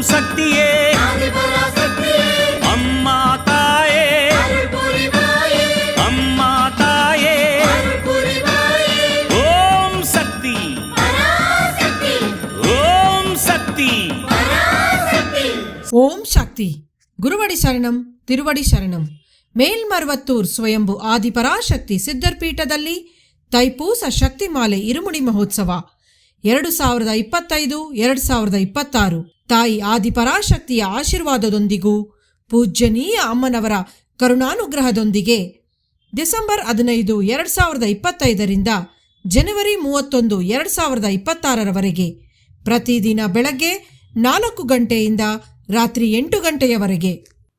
ಶಕ್ತಿಯೇ ಅಮ್ಮ ತಾಯೇ, ಅಮ್ಮ ತಾಯೇ, ಓಂ ಶಕ್ತಿ, ಓಂ ಶಕ್ತಿ. ಓಂ ಶಕ್ತಿ. ಗುರುವಡಿ ಶರಣಂ, ತಿರುವಡಿ ಶರಣಂ. ಮೇಲ್ಮರ್ವತ್ತೂರ್ ಸ್ವಯಂಭು ಆದಿಪರಾಶಕ್ತಿ ಸಿದ್ಧರ್ಪೀಠದಲ್ಲಿ ತೈಪೂಸ ಶಕ್ತಿಮಾಲೆ ಇರುಮುಡಿ ಮಹೋತ್ಸವ 2025-2026 ತಾಯಿ ಆದಿಪರಾಶಕ್ತಿಯ ಆಶೀರ್ವಾದದೊಂದಿಗೂ ಪೂಜ್ಯನೀಯ ಅಮ್ಮನವರ ಕರುಣಾನುಗ್ರಹದೊಂದಿಗೆ ಡಿಸೆಂಬರ್ 15, 2025 ಜನವರಿ 31, 2026 ಪ್ರತಿದಿನ ಬೆಳಗ್ಗೆ 4 ಗಂಟೆಯಿಂದ ರಾತ್ರಿ 8 ಗಂಟೆಯವರೆಗೆ.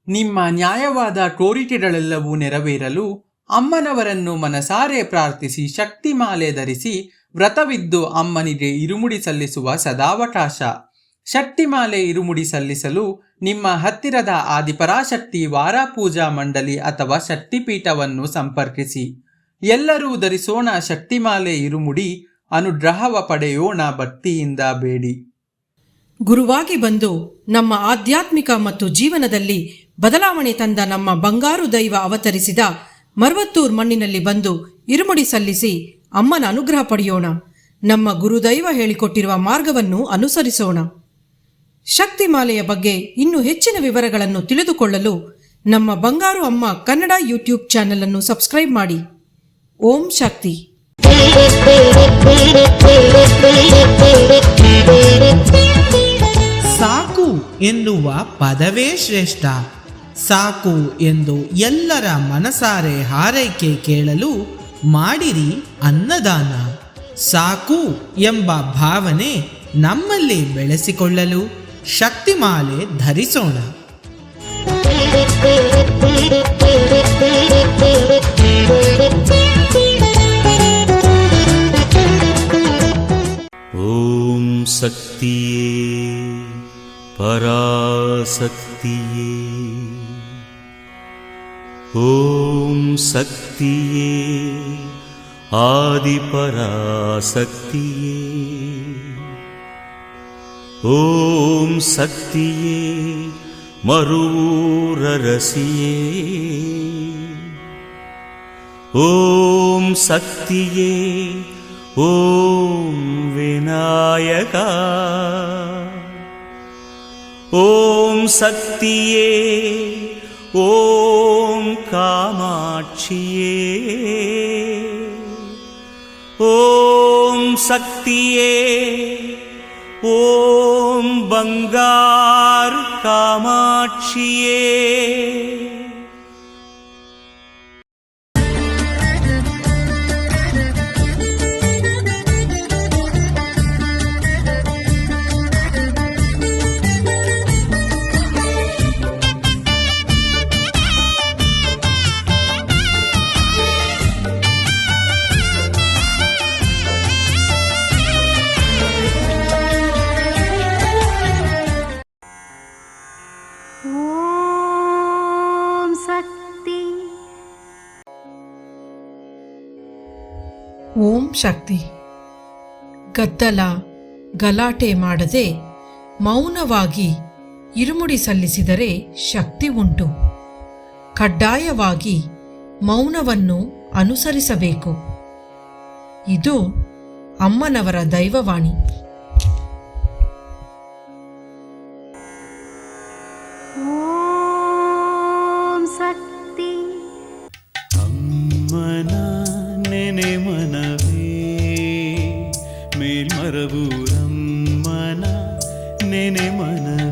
ನಿಮ್ಮ ನ್ಯಾಯವಾದ ಕೋರಿಕೆಗಳೆಲ್ಲವೂ ನೆರವೇರಲು ಅಮ್ಮನವರನ್ನು ಮನಸಾರೆ ಪ್ರಾರ್ಥಿಸಿ ಶಕ್ತಿಮಾಲೆ ಧರಿಸಿ ವ್ರತವಿದ್ದು ಅಮ್ಮನಿಗೆ ಇರುಮುಡಿ ಸಲ್ಲಿಸುವ ಸದಾವಕಾಶ. ಶಕ್ತಿಮಾಲೆ ಇರುಮುಡಿ ಸಲ್ಲಿಸಲು ನಿಮ್ಮ ಹತ್ತಿರದ ಆದಿಪರಾಶಕ್ತಿ ವಾರಾಪೂಜಾ ಮಂಡಳಿ ಅಥವಾ ಶಕ್ತಿಪೀಠವನ್ನು ಸಂಪರ್ಕಿಸಿ. ಎಲ್ಲರೂ ಧರಿಸೋಣ ಶಕ್ತಿಮಾಲೆ ಇರುಮುಡಿ, ಅನುಗ್ರಹವ ಪಡೆಯೋಣ ಭಕ್ತಿಯಿಂದ ಬೇಡಿ. ಗುರುವಾಗಿ ಬಂದು ನಮ್ಮ ಆಧ್ಯಾತ್ಮಿಕ ಮತ್ತು ಜೀವನದಲ್ಲಿ ಬದಲಾವಣೆ ತಂದ ನಮ್ಮ ಬಂಗಾರು ದೈವ ಅವತರಿಸಿದ ಮರ್ವತ್ತೂರ್ ಮಣ್ಣಿನಲ್ಲಿ ಬಂದು ಇರುಮುಡಿ ಸಲ್ಲಿಸಿ ಅಮ್ಮನ ಅನುಗ್ರಹ ಪಡೆಯೋಣ. ನಮ್ಮ ಗುರುದೈವ ಹೇಳಿಕೊಟ್ಟಿರುವ ಮಾರ್ಗವನ್ನು ಅನುಸರಿಸೋಣ. ಶಕ್ತಿಮಾಲೆಯ ಬಗ್ಗೆ ಇನ್ನೂ ಹೆಚ್ಚಿನ ವಿವರಗಳನ್ನು ತಿಳಿದುಕೊಳ್ಳಲು ನಮ್ಮ ಬಂಗಾರು ಅಮ್ಮ ಕನ್ನಡ ಯೂಟ್ಯೂಬ್ ಚಾನೆಲ್ ಅನ್ನು ಸಬ್ಸ್ಕ್ರೈಬ್ ಮಾಡಿ. ಓಂ ಶಕ್ತಿ. ಸಾಕು ಎನ್ನುವ ಪದವೇ ಶ್ರೇಷ್ಠ. ಸಾಕು ಎಂದು ಎಲ್ಲರ ಮನಸಾರೆ ಹಾರೈಕೆ ಕೇಳಲು ಮಾಡಿರಿ ಅನ್ನದಾನ. ಸಾಕು ಎಂಬ ಭಾವನೆ ನಮ್ಮಲ್ಲಿ ಬೆಳೆಸಿಕೊಳ್ಳಲು ಶಕ್ತಿಮಾಲೆ ಧರಿಸೋಣ. ಓಂ ಶಕ್ತಿಯೇ ಪರಾಶಕ್ತಿಯೇ, ಓಂ ಶಕ್ತಿಯೇ ಆದಿಪರಾಶಕ್ತಿಯೇ, ಓಂ ಶಕ್ತಿಯೇ ಮರೂರರಸಿಯೇ, ಓಂ ಶಕ್ತಿಯೇ ಓಂ ವಿನಾಯಕ, ಓಂ ಶಕ್ತಿಯೇ ಓಂ ಕಾಮಾಕ್ಷಿಯೇ, ಓಂ ಶಕ್ತಿಯೇ ಓಂ ಬಂಗಾರು ಕಾಮಾಕ್ಷಿಯೇ. ಓಂ ಶಕ್ತಿ. ಗದ್ದಲ ಗಲಾಟೆ ಮಾಡದೆ ಮೌನವಾಗಿ ಇರುಮುಡಿ ಸಲ್ಲಿಸಿದರೆ ಶಕ್ತಿ ಉಂಟು. ಕಡ್ಡಾಯವಾಗಿ ಮೌನವನ್ನು ಅನುಸರಿಸಬೇಕು. ಇದು ಅಮ್ಮನವರ ದೈವವಾಣಿ. ಓಂ ಶಕ್ತಿ. ಅಮ್ಮನ ನೆನೆ ಮನವೇ ಮೇಲ್ಮರವೂರಮ್ಮನ ನೆನೆ ಮನವೇ.